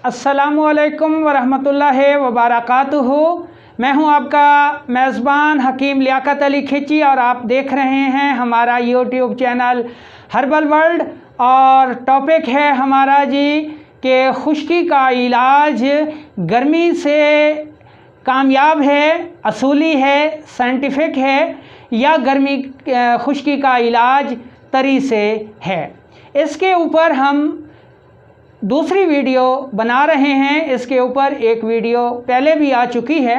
अस्सलामुअलैकुम वरहमतुल्लाहि वबरकातुहू। मैं हूं आपका मेज़बान हकीम लियाकत अली खिची और आप देख रहे हैं हमारा यूट्यूब चैनल हर्बल वर्ल्ड। और टॉपिक है हमारा जी कि खुश्की का इलाज गर्मी से कामयाब है, असूली है, साइंटिफिक है या गर्मी खुश्की का इलाज तरी से है। इसके ऊपर हम दूसरी वीडियो बना रहे हैं। इसके ऊपर एक वीडियो पहले भी आ चुकी है।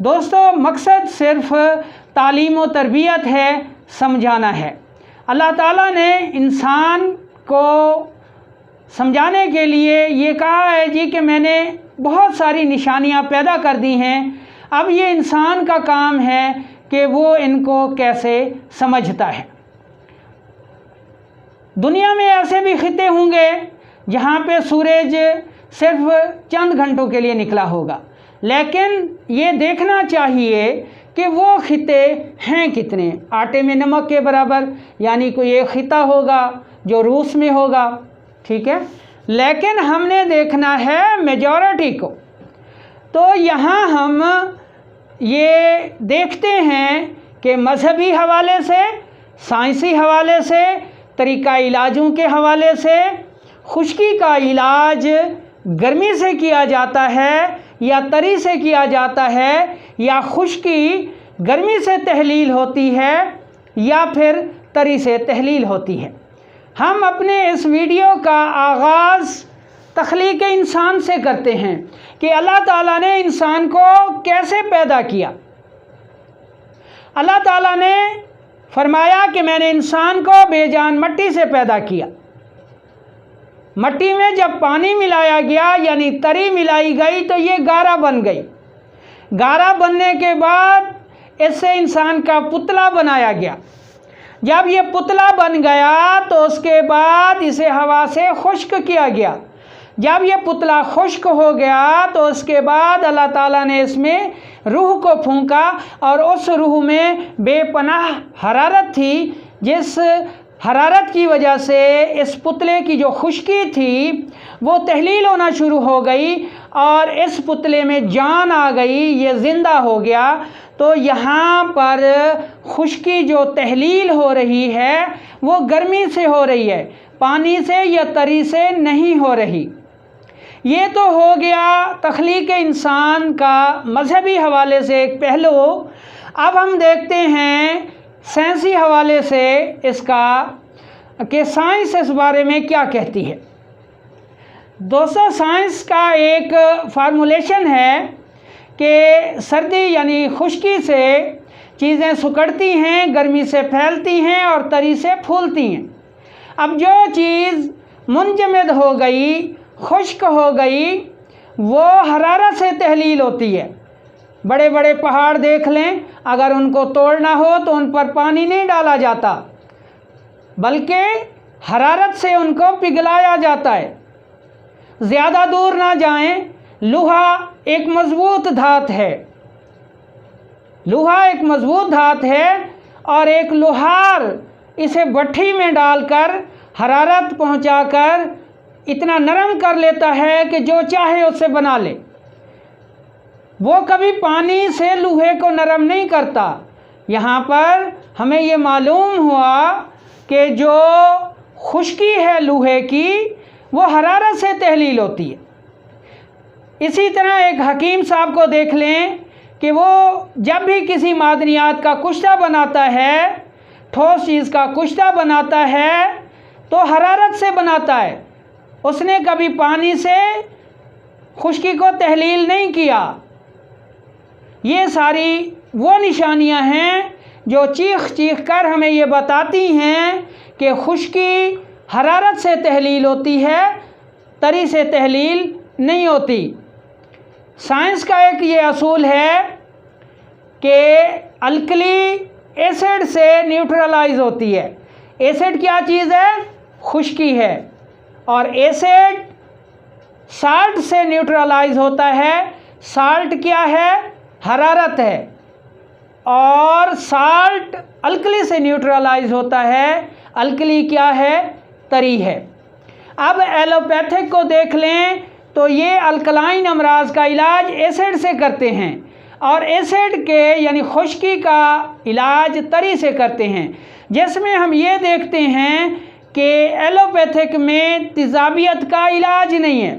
दोस्तों, मकसद सिर्फ तालीम व तरबियत है, समझाना है। अल्लाह ताला ने इंसान को समझाने के लिए ये कहा है जी कि मैंने बहुत सारी निशानियां पैदा कर दी हैं, अब ये इंसान का काम है कि वो इनको कैसे समझता है। दुनिया में ऐसे भी खिते होंगे जहाँ पे सूरज सिर्फ चंद घंटों के लिए निकला होगा, लेकिन ये देखना चाहिए कि वो खिते हैं कितने। आटे में नमक के बराबर, यानी कोई एक खिता होगा जो रूस में होगा, ठीक है, लेकिन हमने देखना है मेजॉरिटी को। तो यहाँ हम ये देखते हैं कि मजहबी हवाले से, साइंसी हवाले से, तरीका इलाजों के हवाले से खुश्की का इलाज गर्मी से किया जाता है या तरी से किया जाता है, या खुश्की गर्मी से तहलील होती है या फिर तरी से तहलील होती है। हम अपने इस वीडियो का आगाज़ तख्लीक इंसान से करते हैं कि अल्लाह ताला ने इंसान को कैसे पैदा किया। अल्लाह ताला ने फरमाया कि मैंने इंसान को बेजान मट्टी से पैदा किया। मट्टी में जब पानी मिलाया गया यानी तरी मिलाई गई तो ये गारा बन गई। गारा बनने के बाद इससे इंसान का पुतला बनाया गया। जब ये पुतला बन गया तो उसके बाद इसे हवा से खुश्क किया गया। जब ये पुतला खुश्क हो गया तो उसके बाद अल्लाह ताला ने इसमें रूह को फूंका और उस रूह में बेपनाह हरारत थी, जिस हरारत की वजह से इस पुतले की जो खुश्की थी वो तहलील होना शुरू हो गई और इस पुतले में जान आ गई, ये ज़िंदा हो गया। तो यहाँ पर खुश्की जो तहलील हो रही है वो गर्मी से हो रही है, पानी से या तरी से नहीं हो रही। ये तो हो गया तख्लीक इंसान का मजहबी हवाले से एक पहलू। अब हम देखते हैं साइंसी हवाले से इसका कि साइंस इस बारे में क्या कहती है। दोस्तों, साइंस का एक फार्मूलेशन है कि सर्दी यानी खुश्की से चीज़ें सिकुड़ती हैं, गर्मी से फैलती हैं और तरी से फूलती हैं। अब जो चीज़ मुंजमद हो गई, खुश्क हो गई, वो हरारत से तहलील होती है। बड़े बड़े पहाड़ देख लें, अगर उनको तोड़ना हो तो उन पर पानी नहीं डाला जाता, बल्कि हरारत से उनको पिघलाया जाता है। ज़्यादा दूर ना जाएं, लोहा एक मज़बूत धात है। लोहा एक मज़बूत धात है और एक लोहार इसे भट्ठी में डालकर हरारत पहुंचाकर इतना नरम कर लेता है कि जो चाहे उससे बना ले। वो कभी पानी से लोहे को नरम नहीं करता। यहाँ पर हमें ये मालूम हुआ कि जो खुश्की है लोहे की वो हरारत से तहलील होती है। इसी तरह एक हकीम साहब को देख लें कि वो जब भी किसी मादनियात का कुश्ता बनाता है, ठोस चीज़ का कुश्ता बनाता है, तो हरारत से बनाता है। उसने कभी पानी से खुश्की को तहलील नहीं किया। ये सारी वो निशानियां हैं जो चीख चीख कर हमें ये बताती हैं कि खुश्की हरारत से तहलील होती है, तरी से तहलील नहीं होती। साइंस का एक ये असूल है कि अल्कली एसिड से न्यूट्रलाइज होती है। एसिड क्या चीज़ है? खुश्की है। और एसिड साल्ट से न्यूट्रलाइज होता है। साल्ट क्या है? हरारत है। और साल्ट अल्कली से न्यूट्रलाइज होता है। अल्कली क्या है? तरी है। अब एलोपैथिक को देख लें तो ये अल्कलाइन अमराज का इलाज एसिड से करते हैं, और एसिड के यानी खुश्की का इलाज तरी से करते हैं, जिसमें हम ये देखते हैं कि एलोपैथिक में तेज़ाबियत का इलाज नहीं है,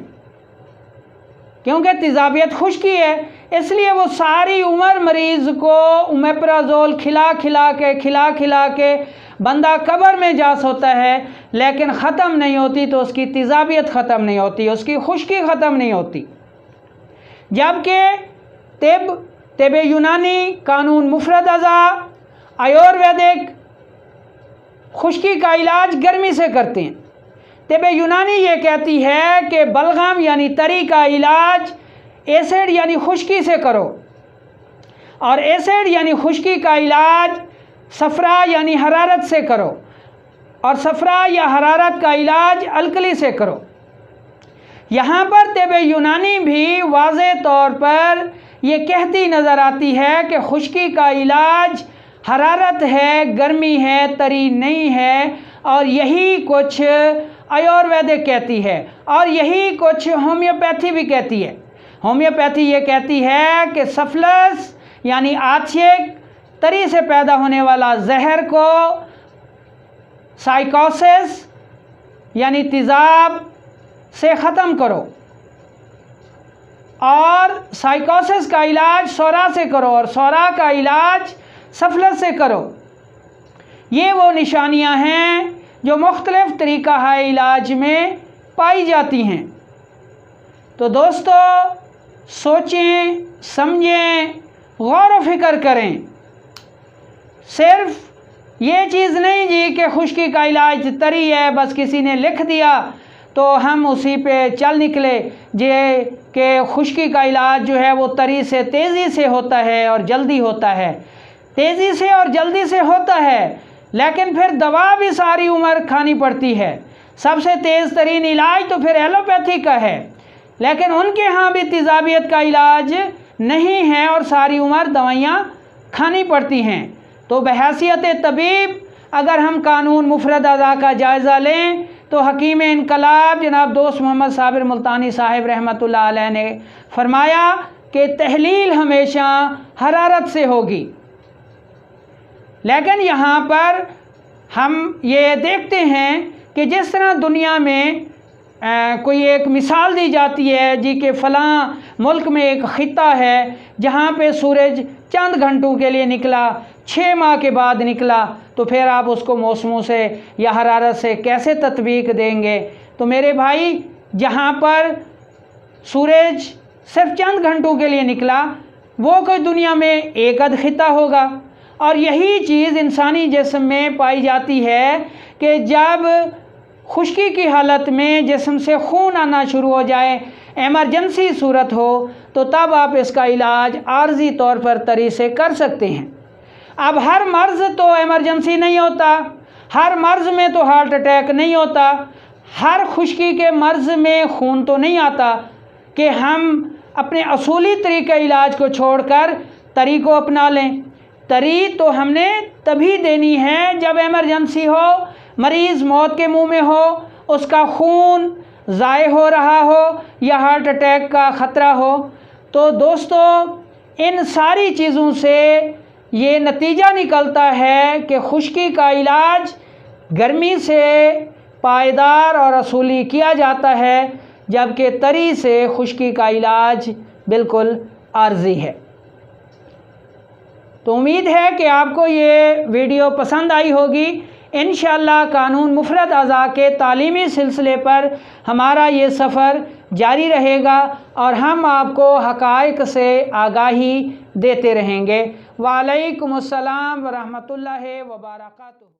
क्योंकि तेज़ाबियत खुश्की है, इसलिए वो सारी उम्र मरीज़ को ओमेप्राज़ोल खिला खिला के बंदा कब्र में जा सोता है, लेकिन ख़त्म नहीं होती, तो उसकी तेज़ाबियत ख़त्म नहीं होती, उसकी खुश्की ख़त्म नहीं होती। जबकि तिब यूनानी, कानून मुफरद अज़ा, आयुर्वेदिक खुश्की का इलाज गर्मी से करते हैं। तिब यूनानी ये कहती है कि बलगम यानी तरी का इलाज एसिड यानी खुश्की से करो, और एसिड यानी खुश्की का इलाज सफ़रा यानी हरारत से करो, और सफ़रा या हरारत का इलाज अलकली से करो। यहाँ पर तिब यूनानी भी वाज़े तौर पर ये कहती नज़र आती है कि खुश्की का इलाज हरारत है, गर्मी है, तरी नहीं है, और यही कुछ आयुर्वेदिक कहती है, और यही कुछ होम्योपैथी भी कहती है। होम्योपैथी ये कहती है कि सफलस यानी आछिक तरी से पैदा होने वाला जहर को साइकोसिस यानी तेज़ाब से ख़त्म करो, और साइकोसिस का इलाज सौरा से करो, और सौरा का इलाज सफलस से करो। ये वो निशानियां हैं जो मुख्तलिफ़ तरीक़ा है इलाज में पाई जाती हैं। तो दोस्तों, सोचें, समझें, गौर व फिक्र करें। सिर्फ ये चीज़ नहीं जी कि खुश्की का इलाज तरी है, बस किसी ने लिख दिया तो हम उसी पे चल निकले जे कि खुश्की का इलाज जो है वो तरी से तेज़ी से होता है और जल्दी होता है, तेज़ी से और जल्दी से होता है, लेकिन फिर दवा भी सारी उम्र खानी पड़ती है। सबसे तेज़ तरीन इलाज तो फिर एलोपैथी का है, लेकिन उनके यहाँ भी तेज़ाबियत का इलाज नहीं है और सारी उम्र दवाइयाँ खानी पड़ती हैं। तो बहैसियत तबीब अगर हम कानून मुफरद अज़ा का जायज़ा लें तो हकीम इनकलाब जनाब दोस्त मोहम्मद साबिर मुल्तानी साहिब रहमतुल्लाह अलैह ने फरमाया कि तहलील हमेशा हरारत से होगी। लेकिन यहाँ पर हम ये देखते हैं कि जिस तरह दुनिया में कोई एक मिसाल दी जाती है जी कि फ़लाँ मुल्क में एक ख़ित्ता है जहाँ पे सूरज चंद घंटों के लिए निकला, 6 माह के बाद निकला, तो फिर आप उसको मौसमों से या हरारत से कैसे तत्वीक देंगे? तो मेरे भाई, जहाँ पर सूरज सिर्फ चंद घंटों के लिए निकला वो कोई दुनिया में एक अद ख़ित्ता होगा। और यही चीज़ इंसानी जिस्म में पाई जाती है कि जब खुश्की की हालत में जिस्म से खून आना शुरू हो जाए, एमरजेंसी सूरत हो, तो तब आप इसका इलाज आर्जी तौर पर तरी से कर सकते हैं। अब हर मर्ज़ तो एमरजेंसी नहीं होता, हर मर्ज़ में तो हार्ट अटैक नहीं होता, हर खुश्की के मर्ज़ में खून तो नहीं आता कि हम अपने असूली तरीक़े इलाज को छोड़कर तरी को अपना लें। तरी तो हमने तभी देनी है जब एमरजेंसी हो, मरीज़ मौत के मुंह में हो, उसका खून ज़ाय हो रहा हो या हार्ट अटैक का ख़तरा हो। तो दोस्तों, इन सारी चीज़ों से ये नतीजा निकलता है कि खुश्की का इलाज गर्मी से पायदार और असूली किया जाता है, जबकि तरी से खुश्की का इलाज बिल्कुल आर्जी है। तो उम्मीद है कि आपको ये वीडियो पसंद आई होगी। इंशाअल्लाह कानून मुफरद अज़ा के तालीमी सिलसिले पर हमारा ये सफ़र जारी रहेगा और हम आपको हक़ाइक़ से आगाही देते रहेंगे। वालेकुमुस्सलाम व रहमतुल्लाहि व बरकातुहू।